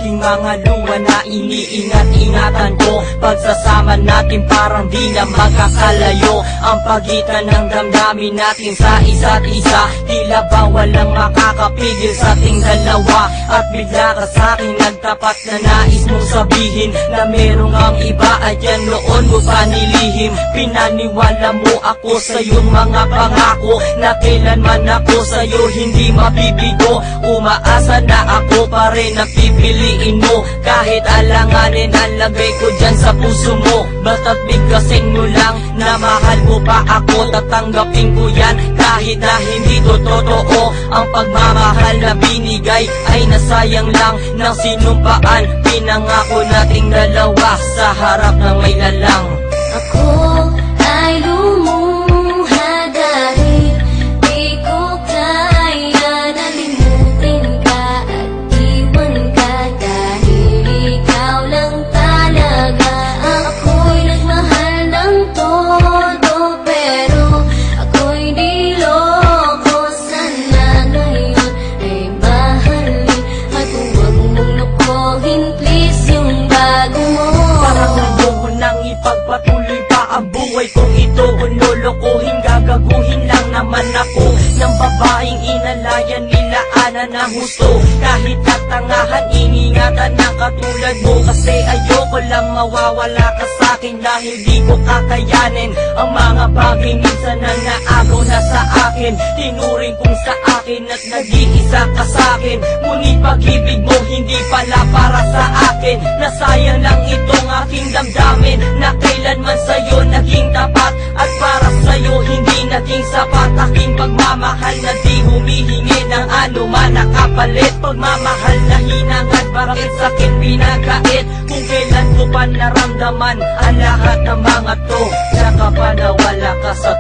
aking mga luha na iniingat-ingatan ko. Pagsasama natin parang di na magkakalayo ang pagitan ng damdamin natin sa isa't isa. Tila ba walang makakapigil sa ating dalawa. At bigla ka sa'kin nagtapat na nais mong sabihin na merong ang iba at yan noon mo pa nilihim. Pinaniwala mo ako sa iyong mga pangako na kailanman ako sa'yo hindi mabibigo. Umaasa na ako pa rin na pipiliin mo kahit alanganin ang lagay ko dyan sa puso mo. Basta't bigkasin mo lang na mahal mo pa ako, tatanggapin ko yan kahit na hindi to totoo. Ang pagmamahal na binigay ay nasayang lang ng sinumpaan. Pinangako nating dalawa sa harap ng may lalang. Ako ay lumuha dahil di ko kaya na limutin ka at iwan ka, dahil ikaw lang talaga. Ako'y nagmahal ng todo pero ako'y niloko. Sana ngayon ay mahalin at huwag mong lokohin please yung bago mo. Parang ayoko nang ipagpatuloy pa ang buhay kong ito. Kung lolokohin, gagaguhin lang naman ako ng babaeng inalayan nila ana ng husto. Kahit katangahan, ingingatan na katulad mo. Kasi ayoko lang mawawala ka sa'kin dahil di ko kakayanin ang mga bagay minsan na naagaw na sa akin. Tinuring kong sa akin at nag-iisa ka sa'kin. Ngunit pag-ibig mo hindi pala para sa akin. Nasayang lang itong aking damdamin na kailanman sa'yo naging tapat. At para sa'yo hindi naging sapat aking pagmamahal na di humihingi ng anuman na kapalit. Pagmamahal na hinangad, bakit sa'kin pinagkait? Kung kailan ko pa naramdaman ang lahat ng mga to, saka pa nawala ka sa